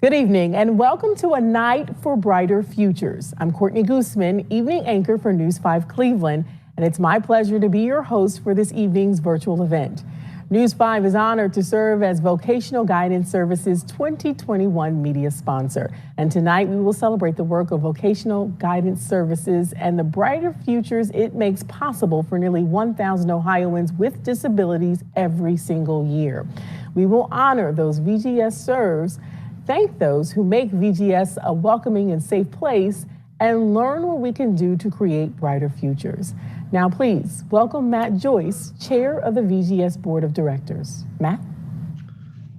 Good evening and welcome to A Night for Brighter Futures. I'm Courtney Gooseman, evening anchor for News 5 Cleveland, and it's my pleasure to be your host for this evening's virtual event. News 5 is honored to serve as Vocational Guidance Services 2021 media sponsor. And tonight we will celebrate the work of Vocational Guidance Services and the brighter futures it makes possible for nearly 1,000 Ohioans with disabilities every single year. We will honor those VGS serves, thank those who make VGS a welcoming and safe place, and learn what we can do to create brighter futures. Now, please welcome Matt Joyce, Chair of the VGS Board of Directors. Matt?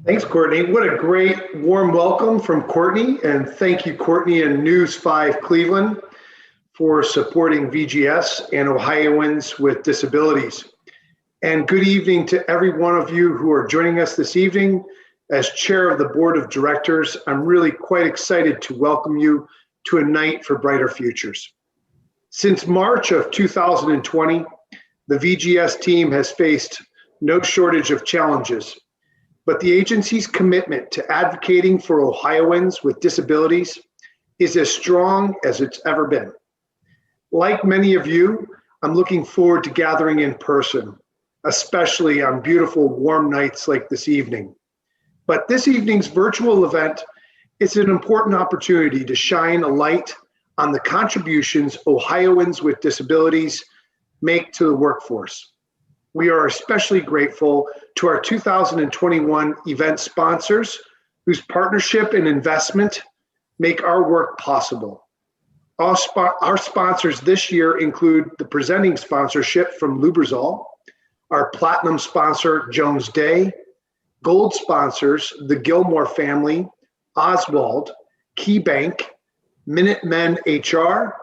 Thanks, Courtney. What a great warm welcome from Courtney, and thank you, Courtney and News 5 Cleveland, for supporting VGS and Ohioans with disabilities. And good evening to every one of you who are joining us this evening. As Chair of the Board of Directors, I'm really quite excited to welcome you to A Night for Brighter Futures. Since March of 2020, the VGS team has faced no shortage of challenges, but the agency's commitment to advocating for Ohioans with disabilities is as strong as it's ever been. Like many of you, I'm looking forward to gathering in person, especially on beautiful warm nights like this evening. But this evening's virtual event is an important opportunity to shine a light on the contributions Ohioans with disabilities make to the workforce. We are especially grateful to our 2021 event sponsors, whose partnership and investment make our work possible. Our sponsors this year include the presenting sponsorship from Lubrizol, our platinum sponsor, Jones Day, gold sponsors, the Gilmore family, Oswald, KeyBank, Minutemen HR,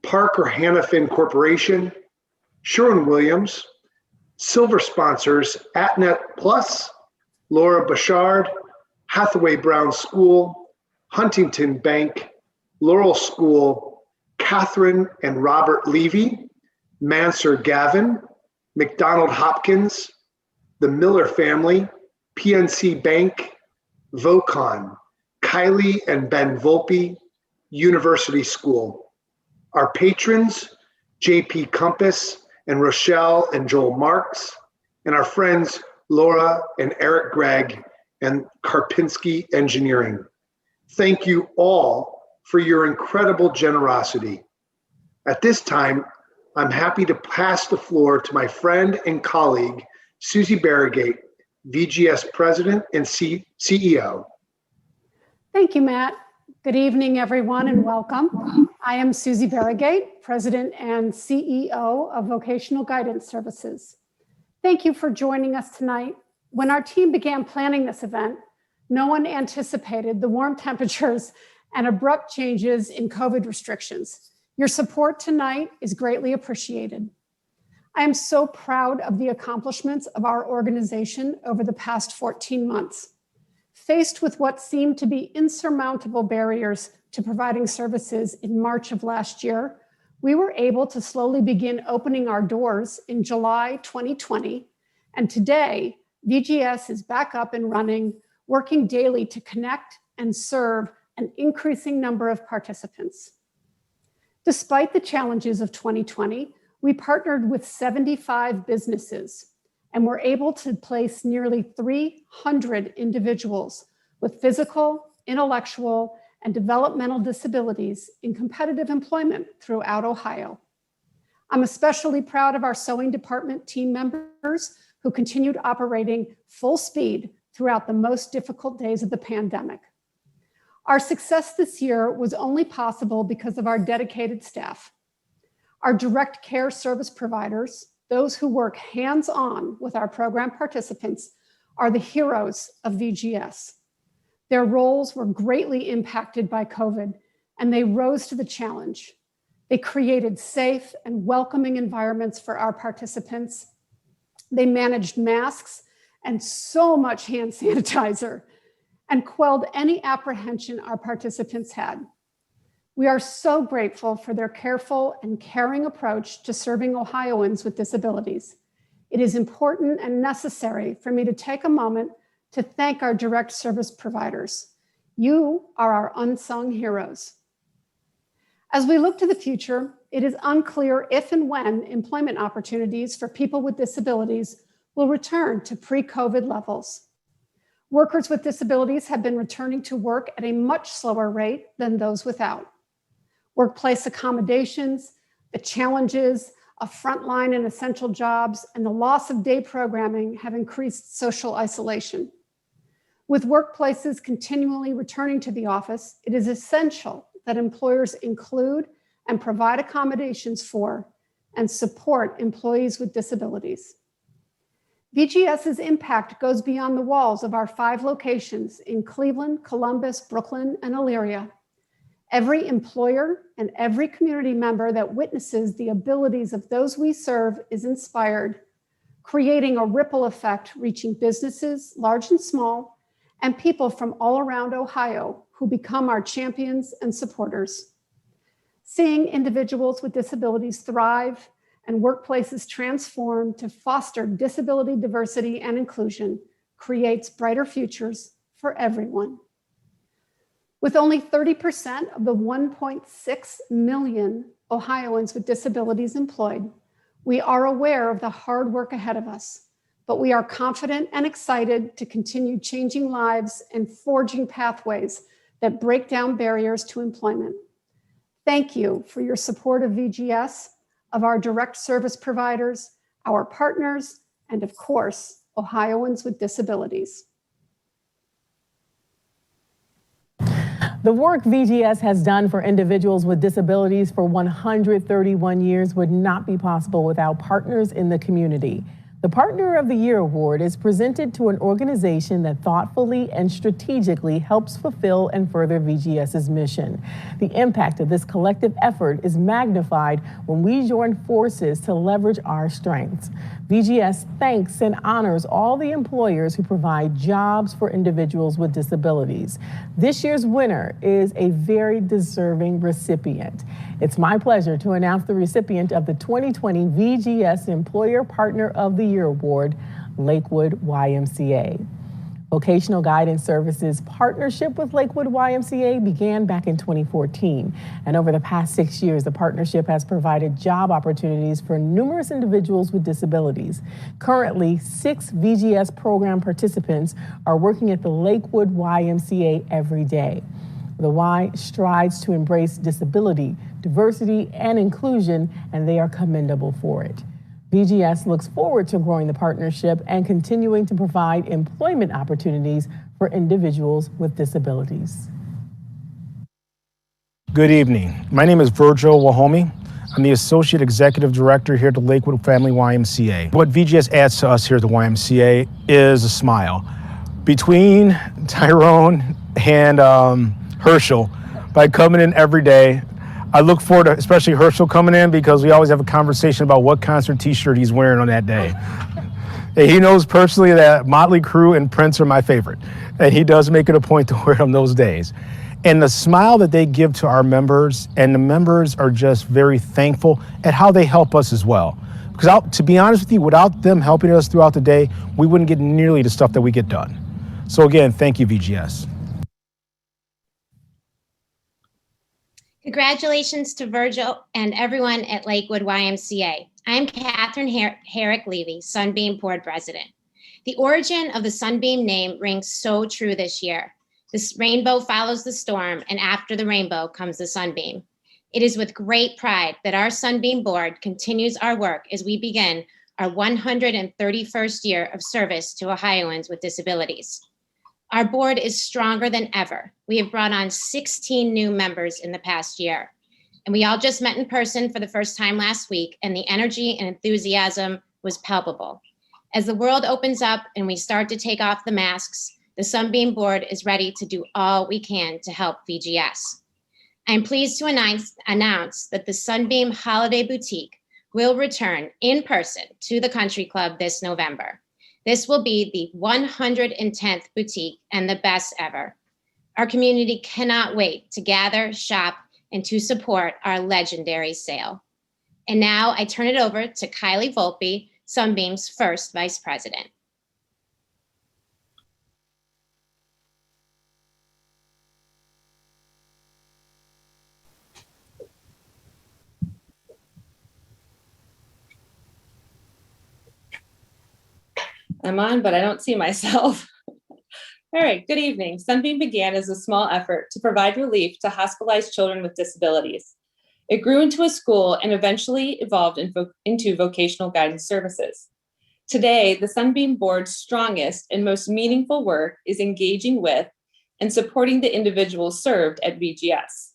Parker Hannafin Corporation, Sherwin-Williams, silver sponsors, AtNet Plus, Laura Bouchard, Hathaway Brown School, Huntington Bank, Laurel School, Catherine and Robert Levy, Mansur Gavin, McDonald Hopkins, the Miller family, PNC Bank, Vocon, Kylie and Ben Volpe, University School. Our patrons, JP Compass and Rochelle and Joel Marks, and our friends Laura and Eric Gregg and Karpinski Engineering. Thank you all for your incredible generosity. At this time, I'm happy to pass the floor to my friend and colleague, Susie Barrigate, VGS President and CEO. Thank you, Matt. Good evening, everyone, and welcome. I am Susie Barrigate, President and CEO of Vocational Guidance Services. Thank you for joining us tonight. When our team began planning this event, no one anticipated the warm temperatures and abrupt changes in COVID restrictions. Your support tonight is greatly appreciated. I am so proud of the accomplishments of our organization over the past 14 months. Faced with what seemed to be insurmountable barriers to providing services in March of last year, we were able to slowly begin opening our doors in July 2020. And today, VGS is back up and running, working daily to connect and serve an increasing number of participants. Despite the challenges of 2020, we partnered with 75 businesses and were able to place nearly 300 individuals with physical, intellectual, and developmental disabilities in competitive employment throughout Ohio. I'm especially proud of our sewing department team members who continued operating full speed throughout the most difficult days of the pandemic. Our success this year was only possible because of our dedicated staff. Our direct care service providers, those who work hands-on with our program participants, are the heroes of VGS. Their roles were greatly impacted by COVID, and they rose to the challenge. They created safe and welcoming environments for our participants. They managed masks and so much hand sanitizer and quelled any apprehension our participants had. We are so grateful for their careful and caring approach to serving Ohioans with disabilities. It is important and necessary for me to take a moment to thank our direct service providers. You are our unsung heroes. As we look to the future, it is unclear if and when employment opportunities for people with disabilities will return to pre-COVID levels. Workers with disabilities have been returning to work at a much slower rate than those without. Workplace accommodations, the challenges of frontline and essential jobs, and the loss of day programming have increased social isolation. With workplaces continually returning to the office, it is essential that employers include and provide accommodations for and support employees with disabilities. VGS's impact goes beyond the walls of our 5 locations in Cleveland, Columbus, Brooklyn, and Elyria. Every employer and every community member that witnesses the abilities of those we serve is inspired, creating a ripple effect reaching businesses, large and small, and people from all around Ohio who become our champions and supporters. Seeing individuals with disabilities thrive and workplaces transform to foster disability diversity and inclusion creates brighter futures for everyone. With only 30% of the 1.6 million Ohioans with disabilities employed, we are aware of the hard work ahead of us, but we are confident and excited to continue changing lives and forging pathways that break down barriers to employment. Thank you for your support of VGS, of our direct service providers, our partners, and of course, Ohioans with disabilities. The work VGS has done for individuals with disabilities for 131 years would not be possible without partners in the community. The Partner of the Year Award is presented to an organization that thoughtfully and strategically helps fulfill and further VGS's mission. The impact of this collective effort is magnified when we join forces to leverage our strengths. VGS thanks and honors all the employers who provide jobs for individuals with disabilities. This year's winner is a very deserving recipient. It's my pleasure to announce the recipient of the 2020 VGS Employer Partner of the Year Award, Lakewood YMCA. Vocational Guidance Services partnership with Lakewood YMCA began back in 2014, and over the past 6 years, the partnership has provided job opportunities for numerous individuals with disabilities. Currently, 6 VGS program participants are working at the Lakewood YMCA every day. The Y strives to embrace disability, diversity, and inclusion, and they are commendable for it. VGS looks forward to growing the partnership and continuing to provide employment opportunities for individuals with disabilities. Good evening. My name is Virgil Wahomey. I'm the Associate Executive Director here at the Lakewood Family YMCA. What VGS adds to us here at the YMCA is a smile. Between Tyrone and Herschel, by coming in every day, I look forward to especially Herschel coming in because we always have a conversation about what concert t-shirt he's wearing on that day. He knows personally that Motley Crue and Prince are my favorite, and he does make it a point to wear them those days. And the smile that they give to our members, and the members are just very thankful at how they help us as well. Because to be honest with you, without them helping us throughout the day, we wouldn't get nearly the stuff that we get done. So again, thank you, VGS. Congratulations to Virgil and everyone at Lakewood YMCA. I'm Catherine Herrick-Levy, Sunbeam Board President. The origin of the Sunbeam name rings so true this year. This rainbow follows the storm, and after the rainbow comes the sunbeam. It is with great pride that our Sunbeam Board continues our work as we begin our 131st year of service to Ohioans with disabilities. Our board is stronger than ever. We have brought on 16 new members in the past year, and we all just met in person for the first time last week, and the energy and enthusiasm was palpable. As the world opens up and we start to take off the masks, the Sunbeam Board is ready to do all we can to help VGS. I'm pleased to announce that the Sunbeam Holiday Boutique will return in person to the Country Club this November. This will be the 110th boutique and the best ever. Our community cannot wait to gather, shop, and to support our legendary sale. And now I turn it over to Kylie Volpe, Sunbeam's first Vice President. I'm on, but I don't see myself. All right, good evening. Sunbeam began as a small effort to provide relief to hospitalized children with disabilities. It grew into a school and eventually evolved into vocational guidance services. Today, the Sunbeam Board's strongest and most meaningful work is engaging with and supporting the individuals served at VGS.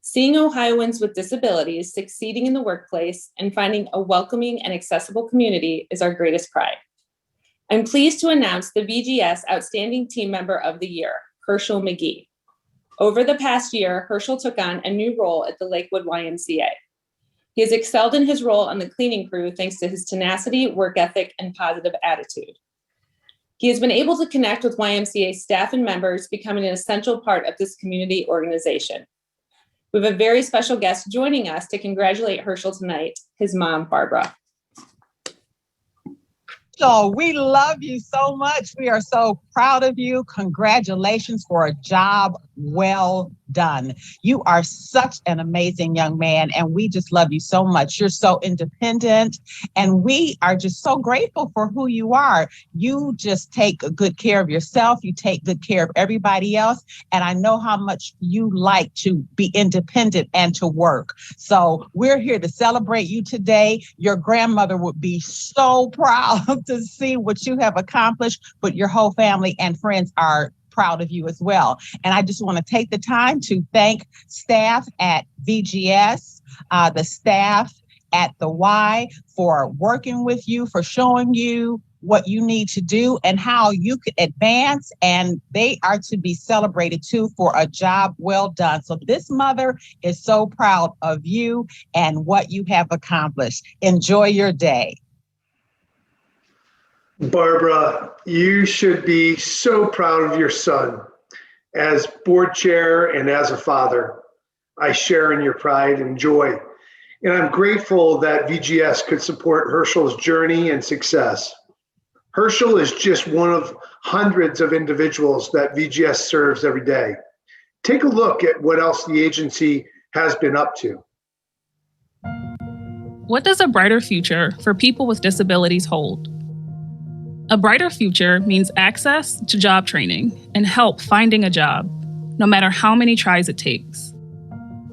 Seeing Ohioans with disabilities succeeding in the workplace and finding a welcoming and accessible community is our greatest pride. I'm pleased to announce the VGS Outstanding Team Member of the Year, Herschel McGee. Over the past year, Herschel took on a new role at the Lakewood YMCA. He has excelled in his role on the cleaning crew thanks to his tenacity, work ethic, and positive attitude. He has been able to connect with YMCA staff and members, becoming an essential part of this community organization. We have a very special guest joining us to congratulate Herschel tonight, his mom, Barbara. So we love you so much. We are so proud of you. Congratulations for a job well done. You are such an amazing young man, and we just love you so much. You're so independent, and we are just so grateful for who you are. You just take good care of yourself. You take good care of everybody else, and I know how much you like to be independent and to work. So we're here to celebrate you today. Your grandmother would be so proud to see what you have accomplished, but your whole family and friends are proud of you as well. And I just want to take the time to thank staff at VGS, the staff at the Y for working with you, for showing you what you need to do and how you could advance. And they are to be celebrated too for a job well done. So this mother is so proud of you and what you have accomplished. Enjoy your day. Barbara, you should be so proud of your son. As board chair and as a father, I share in your pride and joy. And I'm grateful that VGS could support Herschel's journey and success. Herschel is just one of hundreds of individuals that VGS serves every day. Take a look at what else the agency has been up to. What does a brighter future for people with disabilities hold? A brighter future means access to job training and help finding a job, no matter how many tries it takes.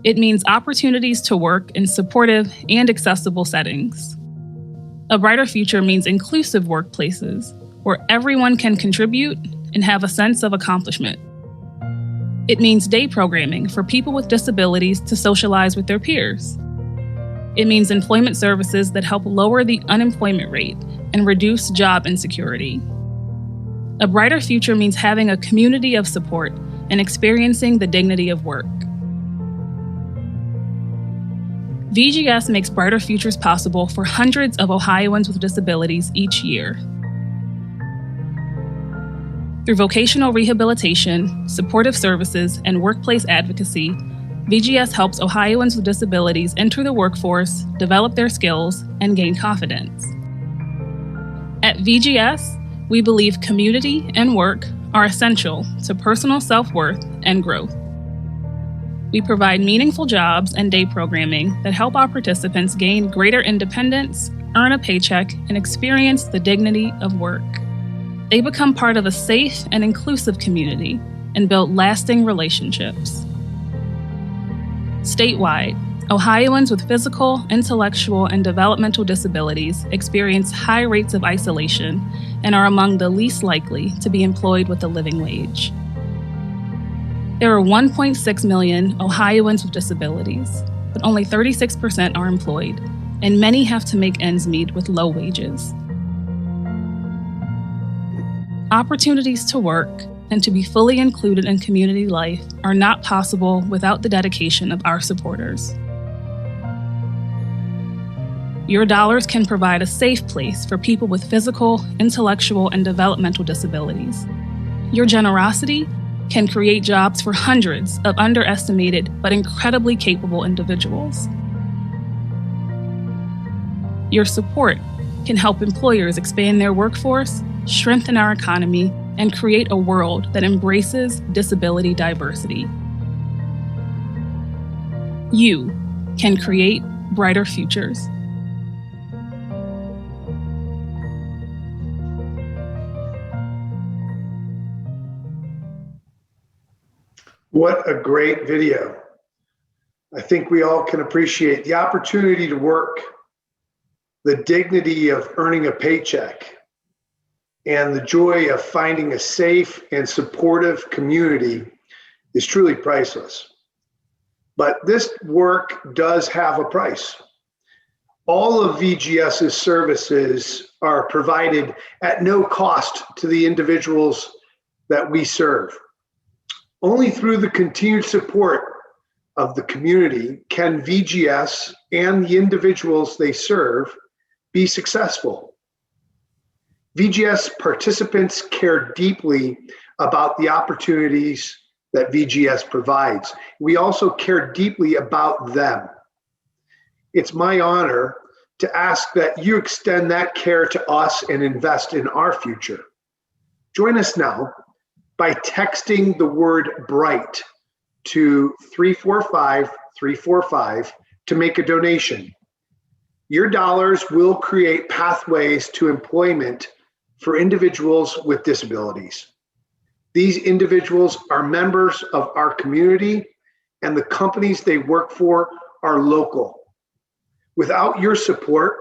It means opportunities to work in supportive and accessible settings. A brighter future means inclusive workplaces where everyone can contribute and have a sense of accomplishment. It means day programming for people with disabilities to socialize with their peers. It means employment services that help lower the unemployment rate and reduce job insecurity. A brighter future means having a community of support and experiencing the dignity of work. VGS makes brighter futures possible for hundreds of Ohioans with disabilities each year. Through vocational rehabilitation, supportive services, and workplace advocacy, VGS helps Ohioans with disabilities enter the workforce, develop their skills, and gain confidence. At VGS, we believe community and work are essential to personal self-worth and growth. We provide meaningful jobs and day programming that help our participants gain greater independence, earn a paycheck, and experience the dignity of work. They become part of a safe and inclusive community and build lasting relationships. Statewide, Ohioans with physical, intellectual, and developmental disabilities experience high rates of isolation and are among the least likely to be employed with a living wage. There are 1.6 million Ohioans with disabilities, but only 36% are employed, and many have to make ends meet with low wages. Opportunities to work and to be fully included in community life are not possible without the dedication of our supporters. Your dollars can provide a safe place for people with physical, intellectual, and developmental disabilities. Your generosity can create jobs for hundreds of underestimated but incredibly capable individuals. Your support can help employers expand their workforce, strengthen our economy, and create a world that embraces disability diversity. You can create brighter futures. What a great video. I think we all can appreciate the opportunity to work, the dignity of earning a paycheck, and the joy of finding a safe and supportive community is truly priceless. But this work does have a price. All of VGS's services are provided at no cost to the individuals that we serve. Only through the continued support of the community can VGS and the individuals they serve be successful. VGS participants care deeply about the opportunities that VGS provides. We also care deeply about them. It's my honor to ask that you extend that care to us and invest in our future. Join us now by texting the word BRIGHT to 345-345 to make a donation. Your dollars will create pathways to employment for individuals with disabilities. These individuals are members of our community, and the companies they work for are local. Without your support,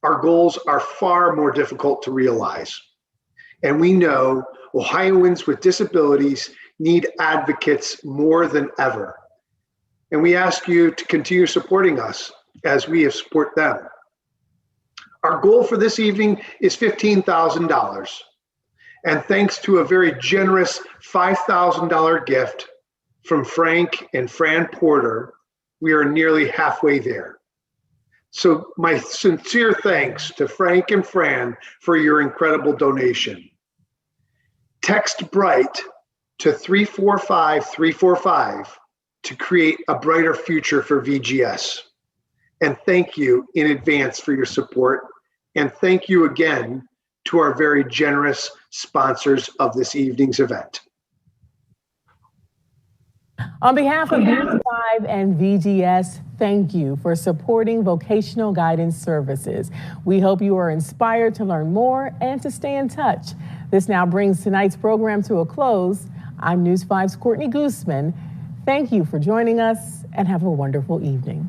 our goals are far more difficult to realize. And we know Ohioans with disabilities need advocates more than ever. And we ask you to continue supporting us as we support them. Our goal for this evening is $15,000. And thanks to a very generous $5,000 gift from Frank and Fran Porter, we are nearly halfway there. So my sincere thanks to Frank and Fran for your incredible donation. Text BRIGHT to 345-345 to create a brighter future for VGS. And thank you in advance for your support. And thank you again to our very generous sponsors of this evening's event. On behalf of News 5 and VGS, thank you for supporting vocational guidance services. We hope you are inspired to learn more and to stay in touch. This now brings tonight's program to a close. I'm News 5's Courtney Gooseman. Thank you for joining us and have a wonderful evening.